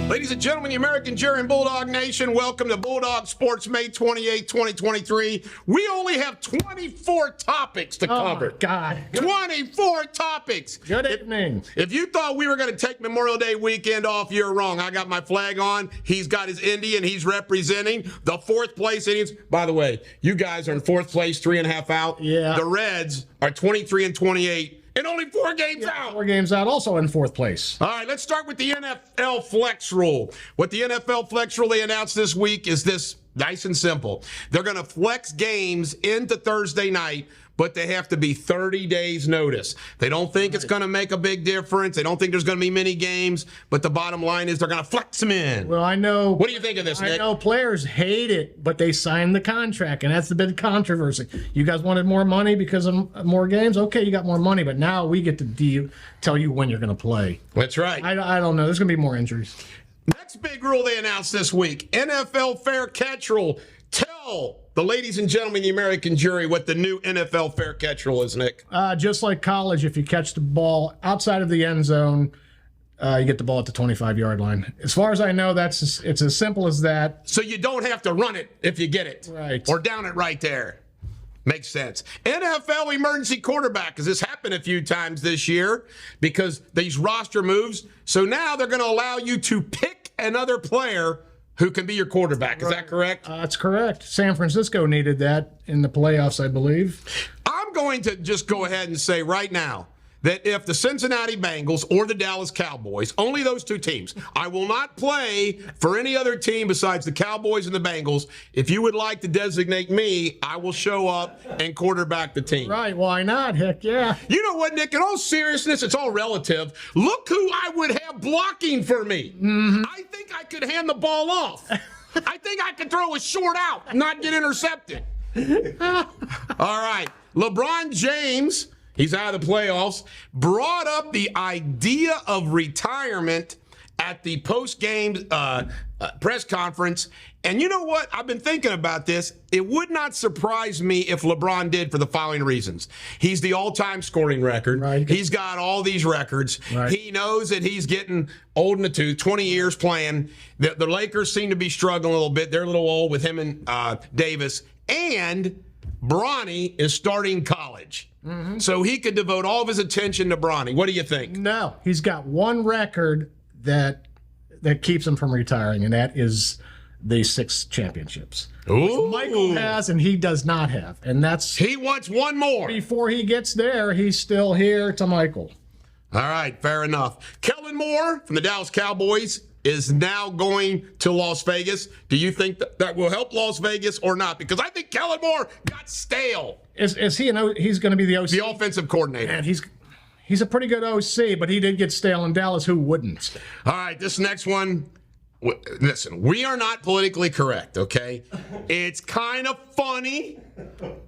Ladies and gentlemen, the American jury and Bulldog Nation, welcome to Bulldog Sports May 28, 2023. We only have 24 topics to cover. Oh, my God. 24 topics. Good evening. If you thought we were going to take Memorial Day weekend off, you're wrong. I got my flag on. He's got his Indy, and he's representing the fourth place Indians. By the way, you guys are in fourth place, 3.5 out. Yeah. The Reds are 23 and 28. And only 4 games out. 4 games out, also in fourth place. All right, let's start with the NFL flex rule. What the NFL flex rule they announced this week is this, nice and simple. They're going to flex games into Thursday night, but they have to be 30 days notice. They don't think it's going to make a big difference. They don't think there's going to be many games, but the bottom line is they're going to flex them in. Well, I know. What do you think of this, Nick? I know players hate it, but they signed the contract, and that's the big controversy. You guys wanted more money because of more games? Okay, you got more money, but now we get to tell you when you're going to play. That's right. I don't know. There's going to be more injuries. Next big rule they announced this week, NFL fair catch rule. Tell the ladies and gentlemen, the American jury, what the new NFL fair catch rule is, Nick. Just like college, if you catch the ball outside of the end zone, you get the ball at the 25-yard line. As far as I know, it's as simple as that. So you don't have to run it if you get it. Right. Or down it right there. Makes sense. NFL emergency quarterback, because this happened a few times this year because these roster moves. So now they're going to allow you to pick another player who can be your quarterback. Is that correct? That's correct. San Francisco needed that in the playoffs, I believe. I'm going to just go ahead and say right now that if the Cincinnati Bengals or the Dallas Cowboys, only those two teams, I will not play for any other team besides the Cowboys and the Bengals. If you would like to designate me, I will show up and quarterback the team. Right, why not? Heck yeah. You know what, Nick? In all seriousness, it's all relative. Look who I would have blocking for me. Mm-hmm. I think I could hand the ball off. I think I could throw a short out and not get intercepted. All right. LeBron James, he's out of the playoffs, brought up the idea of retirement at the post-game press conference. And you know what? I've been thinking about this. It would not surprise me if LeBron did for the following reasons. He's the all-time scoring record. Right. He's got all these records. Right. He knows that he's getting old in the tooth, 20 years playing. The Lakers seem to be struggling a little bit. They're a little old with him and Davis. And Bronny is starting college. Mm-hmm. So he could devote all of his attention to Bronny. What do you think? No, he's got one record that keeps him from retiring, and that is the 6 championships. Ooh. Which Michael has, and he does not have. And that's he wants one more. Before he gets there, he's still here to Michael. All right, fair enough. Kellen Moore from the Dallas Cowboys is now going to Las Vegas. Do you think that will help Las Vegas or not? Because I think Kellen Moore got stale. Is he? He's going to be the OC. The offensive coordinator. And he's a pretty good OC, but he did get stale in Dallas. Who wouldn't? All right, this next one. Listen, we are not politically correct, okay? It's kind of funny.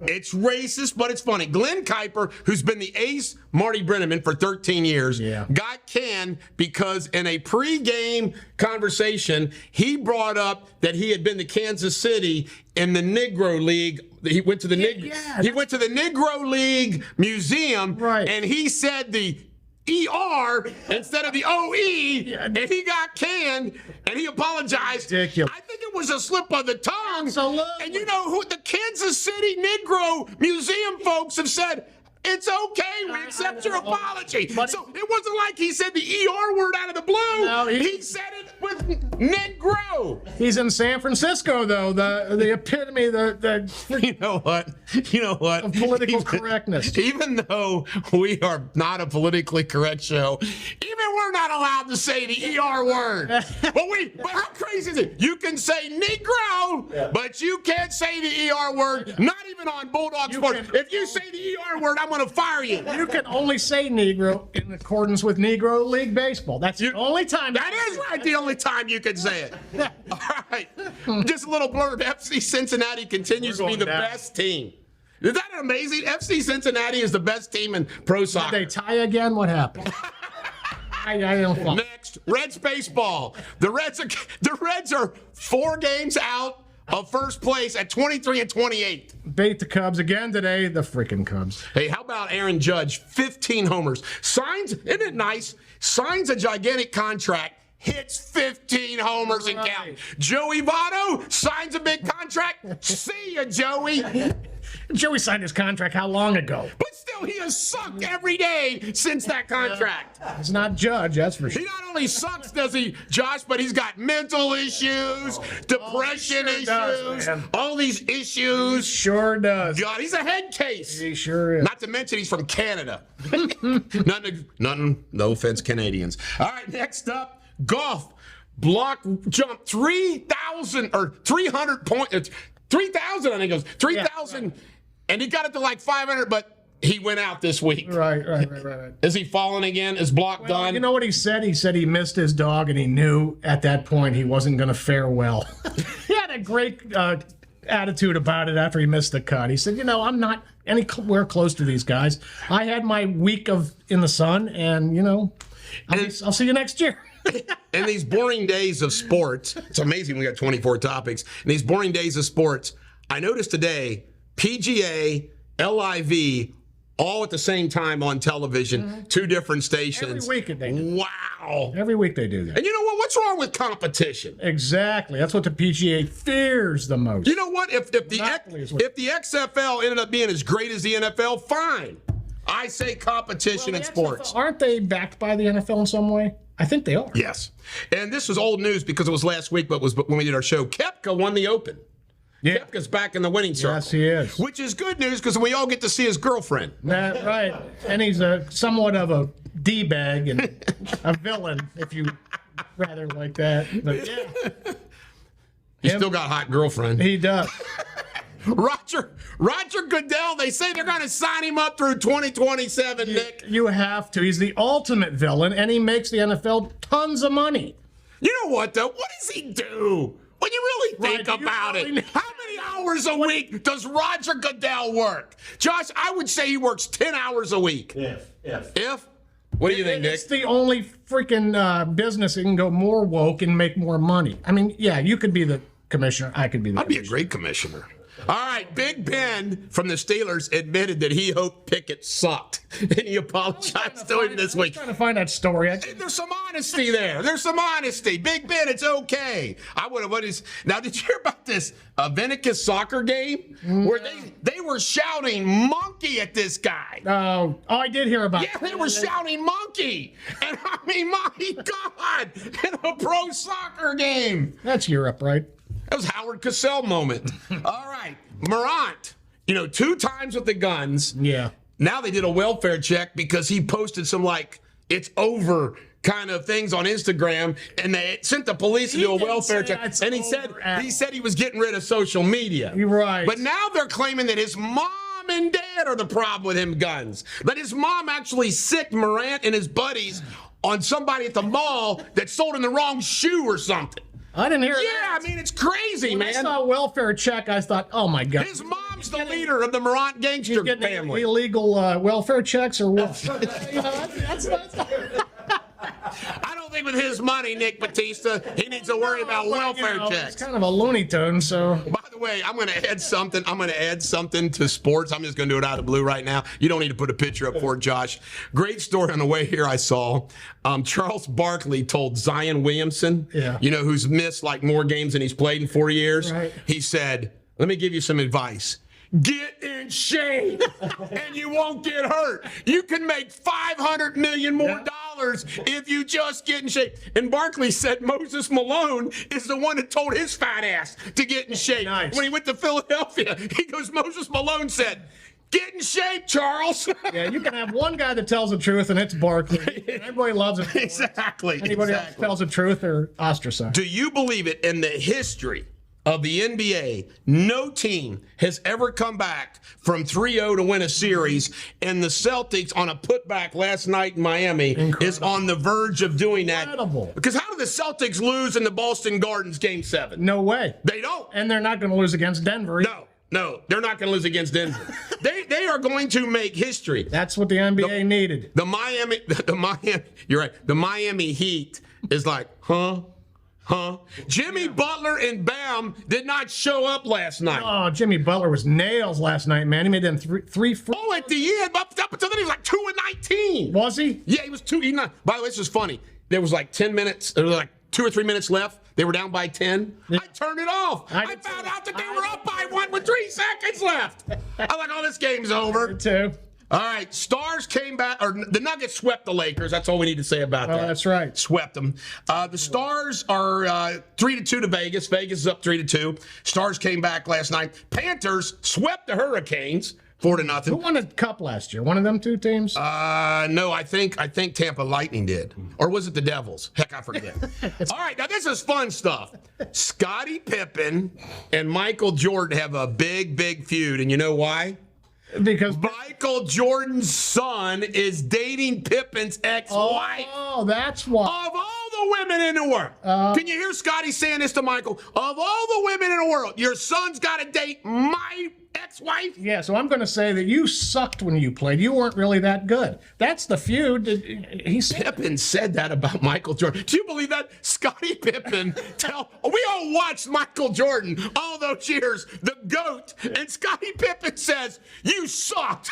It's racist, but it's funny. Glenn Kuiper, who's been the ace Marty Brennaman for 13 years, got canned because in a pregame conversation, he brought up that he had been to Kansas City in the Negro League. He went to the Negro League Museum, right, and he said the ER instead of the OE, and he got canned, and he apologized. Ridiculous. I think it was a slip of the tongue. Absolutely. And you know who? The Kansas City Negro Museum folks have said, it's okay, we accept your apology. So it wasn't like he said the ER word out of the blue. No, he said it with Negro. He's in San Francisco, though, the epitome, You know what? Of political correctness. Even though we are not a politically correct show, even we're not allowed to say the ER word. But how crazy is it? You can say Negro, but you can't say the ER word, not even on Bulldog Sports. If you say the ER word, I'm going to fire you. You can only say Negro in accordance with Negro League Baseball. That's the only time. That is right, the only time you can say it. All right. Just a little blurb. FC Cincinnati continues to be the best team. Is that amazing? FC Cincinnati is the best team in pro soccer. Did they tie again? What happened? I don't know. Next, Reds baseball. The Reds are 4 games out of first place at 23 and 28. Beat the Cubs again today, the freaking Cubs. Hey, how about Aaron Judge? 15 homers. Isn't it nice? Signs a gigantic contract. hits 15 homers and counting. Joey Votto signs a big contract. See ya, Joey. Joey signed his contract how long ago? But still, he has sucked every day since that contract. It's not Judge, that's for sure. He not only sucks, does he, Josh, but he's got mental issues, depression issues, does, all these issues. Sure does. God, he's a head case. He sure is. Not to mention he's from Canada. Nothing, no offense, Canadians. All right, next up, golf. Block jump 3,000 or 300 points. 3,000, I think it was 3,000, right. And he got it to like 500, but he went out this week. Right. Is he falling again? Is Block done? You know what he said? He said he missed his dog, and he knew at that point he wasn't going to fare well. He had a great attitude about it after he missed the cut. He said, I'm not anywhere close to these guys. I had my week in the sun, and, I'll see you next year. In these boring days of sports, it's amazing we got 24 topics. In these boring days of sports, I noticed today, PGA, LIV, all at the same time on television, 2 different stations. Every week they do. Wow. Every week they do that. And you know what? What's wrong with competition? Exactly. That's what the PGA fears the most. You know what? If the XFL ended up being as great as the NFL, fine. I say competition in sports. XFL, aren't they backed by the NFL in some way? I think they are. Yes. And this was old news because it was last week, but it was when we did our show. KOEPKA won the Open. Yeah. Koepka's back in the winning circle. Yes, he is. Which is good news because we all get to see his girlfriend. Right. And he's somewhat of a D-bag and a villain, if you rather like that. But yeah. He's still got a hot girlfriend. He does. Roger Goodell, they say they're going to sign him up through 2027, Nick. You have to. He's the ultimate villain, and he makes the NFL tons of money. You know what, though? What does he do? When you really think about it, how many hours a week does Roger Goodell work? Josh, I would say he works 10 hours a week. If? What do you think, Nick? It's the only freaking business that can go more woke and make more money. I mean, yeah, you could be the commissioner. I could be the commissioner. I'd be a great commissioner. All right, Big Ben from the Steelers admitted that he hoped Pickett sucked, and he apologized to him this week. I'm trying to find that story. There's some honesty there. There's some honesty. Big Ben, it's okay. I would have. Now, did you hear about this VINICIUS soccer game where they were shouting "monkey" at this guy? Oh, I did hear about. Yeah, they were shouting "monkey," and I mean, my God, in a pro soccer game. That's Europe, right? That was Howard Cosell moment. All right. Morant, 2 times with the guns. Yeah. Now they did a welfare check because he posted some it's over kind of things on Instagram, and they sent the police to do a welfare check. And he said he was getting rid of social media. You're right. But now they're claiming that his mom and dad are the problem with him guns. That his mom actually sicked Morant and his buddies on somebody at the mall that sold him the wrong shoe or something. I didn't hear that. Yeah, I mean, it's crazy, man. When I saw welfare check, I thought, oh, my God. His mom's the leader of the Morant gangster family. Illegal welfare checks or what? I don't think with his money, Nick Batista, he needs to worry about welfare checks. It's kind of a Looney Tune, so. By the way, I'm going to add something to sports. I'm just going to do it out of the blue right now. You don't need to put a picture up for it, Josh. Great story on the way here I saw. Charles Barkley told Zion Williamson, who's missed more games than he's played in 4 years. Right. He said, let me give you some advice. Get in shape, and you won't get hurt. You can make $500 million more if you just get in shape. And Barkley said Moses Malone is the one that told his fat ass to get in shape. Nice. When he went to Philadelphia, he goes, Moses Malone said, get in shape, Charles. Yeah, you can have one guy that tells the truth, and it's Barkley. Everybody loves it. Exactly. Anybody else tells the truth or ostracized. Do you believe it? In the history of the NBA, no team has ever come back from 3-0 to win a series, and the Celtics on a putback last night in Miami is on the verge of doing that. Incredible. Because how did the Celtics lose in the Boston Gardens Game 7? No way. They don't. And they're not going to lose against Denver. No, they're not going to lose against Denver. They are going to make history. That's what the NBA needed. You're right. The Miami Heat is like, huh? Jimmy Butler and Bam did not show up last night. Oh, Jimmy Butler was nails last night, man. He made them three. At the end, up until then, he was like 2 and 19. Was he? Yeah, he was 2. By the way, this is funny. there was like 10 minutes, there was like 2 or 3 minutes left. They were down by 10. I turned it off. I found out that they were up by 1 with 3 seconds left. I'm like, oh, this game's over. Too. All right, Stars came back, or the Nuggets swept the Lakers. That's all we need to say about that. That's right. Swept them. The Stars are 3-2 to Vegas. Vegas is up 3-2. Stars came back last night. Panthers swept the Hurricanes 4-0. Who won a cup last year? One of them two teams? No, I think Tampa Lightning did. Or was it the Devils? Heck, I forget. All right, now this is fun stuff. Scottie Pippen and Michael Jordan have a big, big feud, and you know why? Because Michael Jordan's son is dating Pippen's ex-wife. Oh, that's why. Of all the women in the world. Can you hear Scotty saying this to Michael? Of all the women in the world, your son's got to date my ex-wife? Yeah, so I'm going to say that you sucked when you played. You weren't really that good. That's the feud. Pippen said that about Michael Jordan. Do you believe that? Scottie Pippen we all watched Michael Jordan all those years, the GOAT, and Scottie Pippen says, you sucked.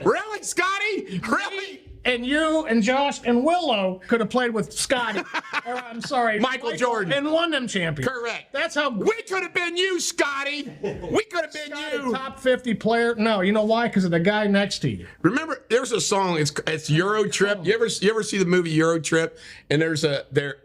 Really, Scotty? Really? And you and Josh and Willow could have played with Scotty. Or, I'm sorry, Michael Jordan. And won them champions. Correct. That's how we could have been you, Scotty. We could have been Scotty, you. top 50 player. No, you know why? Because of the guy next to you. Remember, there's a song. It's Euro Trip. You ever see the movie Euro Trip? And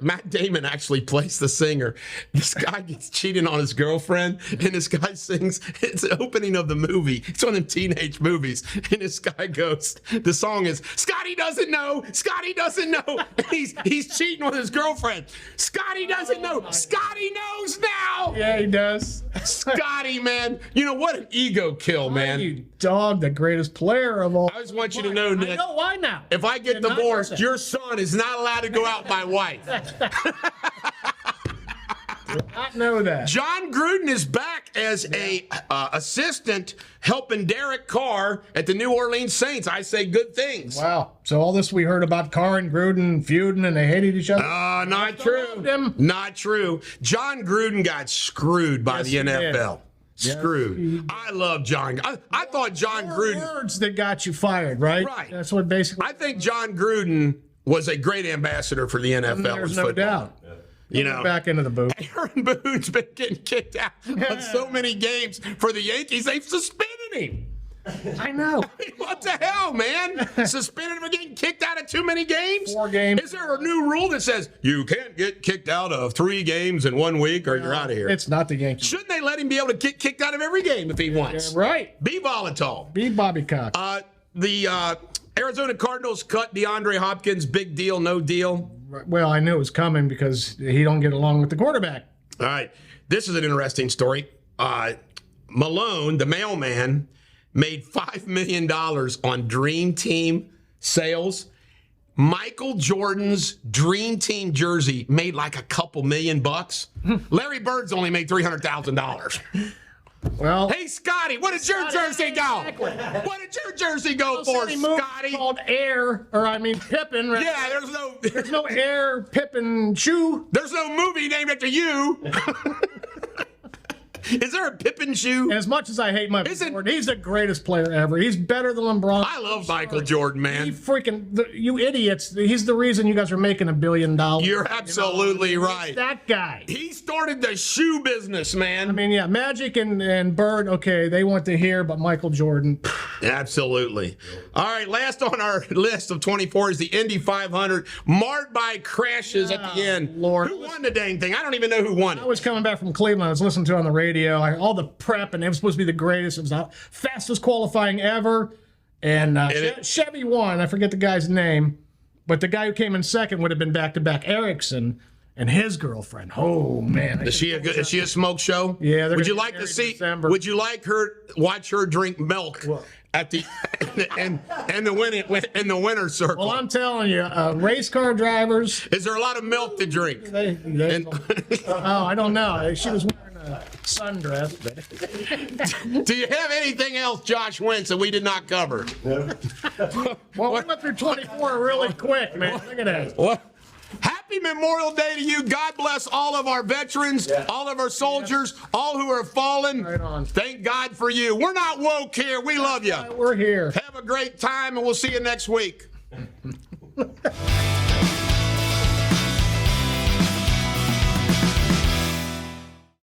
Matt Damon actually plays the singer. This guy gets cheated on his girlfriend, and this guy sings. It's the opening of the movie. It's one of them teenage movies, and this guy goes. The song is Scotty doesn't know. Scotty doesn't know. And he's cheating on his girlfriend. Scotty doesn't know. Scotty knows now. Yeah, he does. Scotty, man. You know what an ego kill, man. You dog, the greatest player of all. I just want you to know, Nick. I know why now. If I get divorced, your son is not allowed to go out with my wife. I know that. John Gruden is back as a assistant helping Derek Carr at the New Orleans Saints. I say good things. Wow. So all this we heard about Carr and Gruden feuding and they hated each other? Not true. Not true. John Gruden got screwed by the NFL. Screwed. I love John. I thought John Gruden. Words that got you fired, right? Right. That's what basically. I think John Gruden was a great ambassador for the NFL. There's no doubt. You know, back into the booth. Aaron Boone's been getting kicked out on so many games for the Yankees. They've suspended him. I know. What the hell, man? Suspended him for getting kicked out of too many games? 4 games. Is there a new rule that says you can't get kicked out of 3 games in 1 week or you're out of here? It's not the Yankees. Shouldn't they let him be able to get kicked out of every game if he wants? Yeah, right. Be volatile. Be Bobby Cox. The Arizona Cardinals cut DeAndre Hopkins. Big deal, no deal? Well, I knew it was coming because he don't get along with the quarterback. All right. This is an interesting story. Malone, the mailman, made $5 million on Dream Team sales. Michael Jordan's Dream Team jersey made like a couple $1,000,000. Larry Bird's only made $300,000. Well, hey, Scotty, what did your jersey go? What did your jersey go for, Scotty? Called Pippen. Right? Yeah, there's no Air Pippen shoe. There's no movie named after you. Is there a Pippen shoe? And as much as I hate Michael Jordan, he's the greatest player ever. He's better than LeBron. I love Michael Jordan, man. You idiots. He's the reason you guys are making $1 billion. You're absolutely right. That guy. He started the shoe business, man. I mean, yeah, Magic and Bird, okay, they want to hear, but Michael Jordan. Absolutely. All right, last on our list of 24 is the Indy 500, marred by crashes at the end. Lord. Who won the dang thing? I don't even know who won it. I was coming back from Cleveland. I was listening to it on the radio. All the prep, and it was supposed to be the greatest. It was the fastest qualifying ever. And Chevy won. I forget the guy's name. But the guy who came in second would have been back-to-back Erickson and his girlfriend. Oh, man. Is she a smoke show? Yeah. Would you like to see? Would you like watch her drink milk at the in the winner's circle? Well, I'm telling you, race car drivers. Is there a lot of milk to drink? I don't know. She was wearing a sundress. Do you have anything else, Josh Wentz, that we did not cover? Well, we went through 24 really quick, man. Look at that. What? Happy Memorial Day to you. God bless all of our veterans, all of our soldiers, all who are fallen. Right on. Thank God for you. We're not woke here. We love you. We're here. Have a great time, and we'll see you next week.